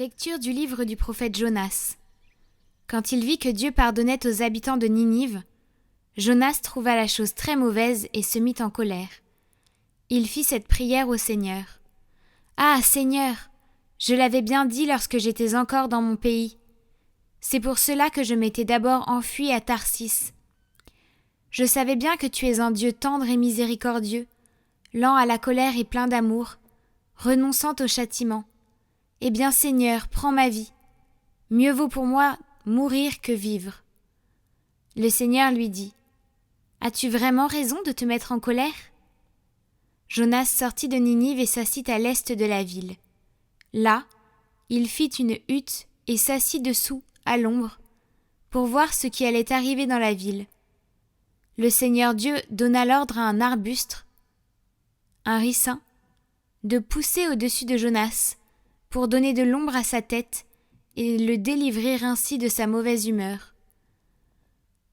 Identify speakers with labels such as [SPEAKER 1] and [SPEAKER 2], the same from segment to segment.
[SPEAKER 1] Lecture du livre du prophète Jonas. Quand il vit que Dieu pardonnait aux habitants de Ninive, Jonas trouva la chose très mauvaise et se mit en colère. Il fit cette prière au Seigneur. « Ah, Seigneur, je l'avais bien dit lorsque j'étais encore dans mon pays. C'est pour cela que je m'étais d'abord enfui à Tarsis. Je savais bien que tu es un Dieu tendre et miséricordieux, lent à la colère et plein d'amour, renonçant au châtiment. Eh bien, Seigneur, prends ma vie. Mieux vaut pour moi mourir que vivre. » Le Seigneur lui dit : « As-tu vraiment raison de te mettre en colère ? » Jonas sortit de Ninive et s'assit à l'est de la ville. Là, il fit une hutte et s'assit dessous, à l'ombre, pour voir ce qui allait arriver dans la ville. Le Seigneur Dieu donna l'ordre à un arbuste, un ricin, de pousser au-dessus de Jonas, pour donner de l'ombre à sa tête et le délivrer ainsi de sa mauvaise humeur.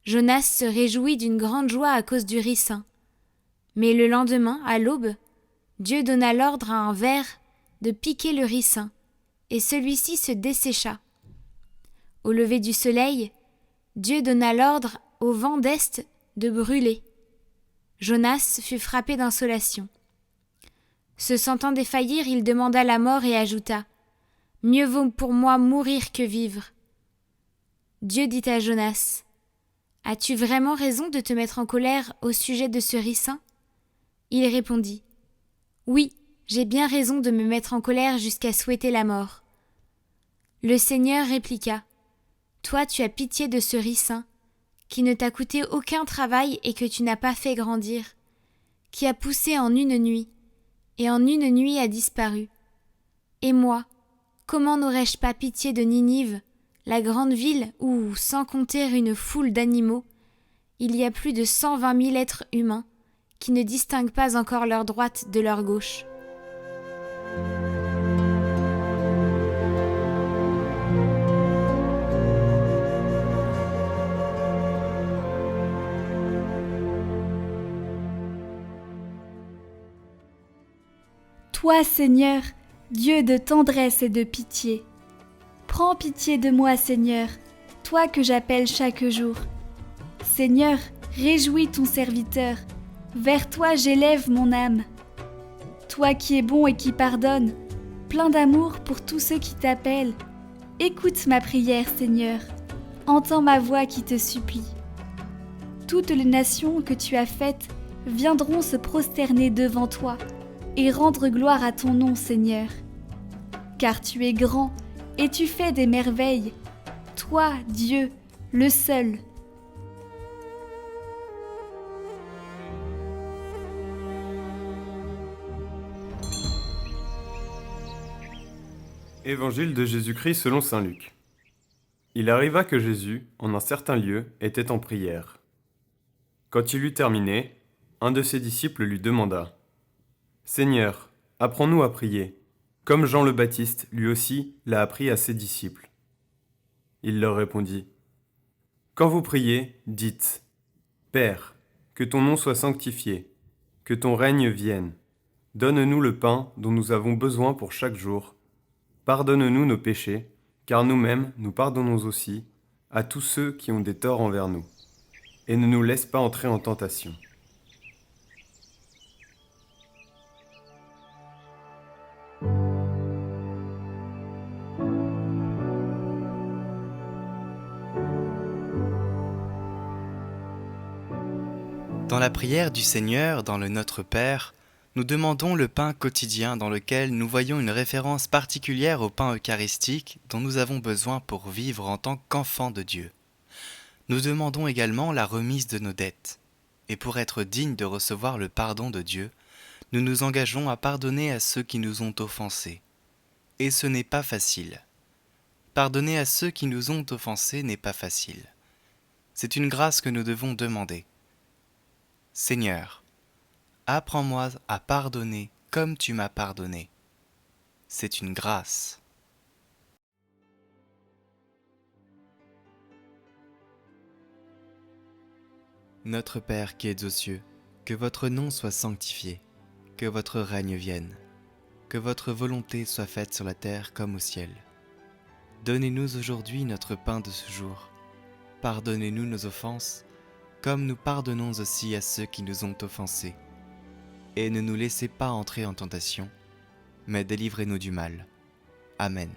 [SPEAKER 1] Jonas se réjouit d'une grande joie à cause du ricin. Mais le lendemain, à l'aube, Dieu donna l'ordre à un ver de piquer le ricin, et celui-ci se dessécha. Au lever du soleil, Dieu donna l'ordre au vent d'est de brûler. Jonas fut frappé d'insolation. Se sentant défaillir, il demanda la mort et ajouta : « Mieux vaut pour moi mourir que vivre. » Dieu dit à Jonas : « As-tu vraiment raison de te mettre en colère au sujet de ce ricin ? » Il répondit : « Oui, j'ai bien raison de me mettre en colère jusqu'à souhaiter la mort. » Le Seigneur répliqua : « Toi, tu as pitié de ce ricin, qui ne t'a coûté aucun travail et que tu n'as pas fait grandir, qui a poussé en une nuit, et en une nuit a disparu. Et moi, comment n'aurais-je pas pitié de Ninive, la grande ville où, sans compter une foule d'animaux, il y a plus de 120 000 êtres humains qui ne distinguent pas encore leur droite de leur gauche. »
[SPEAKER 2] Toi, Seigneur, Dieu de tendresse et de pitié, prends pitié de moi, Seigneur, toi que j'appelle chaque jour. Seigneur, réjouis ton serviteur, vers toi j'élève mon âme. Toi qui es bon et qui pardonnes, plein d'amour pour tous ceux qui t'appellent, écoute ma prière, Seigneur, entends ma voix qui te supplie. Toutes les nations que tu as faites viendront se prosterner devant toi et rendre gloire à ton nom, Seigneur. Car tu es grand et tu fais des merveilles, toi, Dieu, le seul.
[SPEAKER 3] Évangile de Jésus-Christ selon saint Luc. Il arriva que Jésus, en un certain lieu, était en prière. Quand il eut terminé, un de ses disciples lui demanda : « Seigneur, apprends-nous à prier, comme Jean le Baptiste, lui aussi, l'a appris à ses disciples. » Il leur répondit : « Quand vous priez, dites : Père, que ton nom soit sanctifié, que ton règne vienne. Donne-nous le pain dont nous avons besoin pour chaque jour. Pardonne-nous nos péchés, car nous-mêmes nous pardonnons aussi à tous ceux qui ont des torts envers nous. Et ne nous laisse pas entrer en tentation. »
[SPEAKER 4] Dans la prière du Seigneur, dans le Notre Père, nous demandons le pain quotidien dans lequel nous voyons une référence particulière au pain eucharistique dont nous avons besoin pour vivre en tant qu'enfants de Dieu. Nous demandons également la remise de nos dettes. Et pour être dignes de recevoir le pardon de Dieu, nous nous engageons à pardonner à ceux qui nous ont offensés. Et ce n'est pas facile. Pardonner à ceux qui nous ont offensés n'est pas facile. C'est une grâce que nous devons demander. Seigneur, apprends-moi à pardonner comme tu m'as pardonné. C'est une grâce. Notre Père qui es aux cieux, que votre nom soit sanctifié, que votre règne vienne, que votre volonté soit faite sur la terre comme au ciel. Donnez-nous aujourd'hui notre pain de ce jour. Pardonnez-nous nos offenses, comme nous pardonnons aussi à ceux qui nous ont offensés. Et ne nous laissez pas entrer en tentation, mais délivrez-nous du mal. Amen.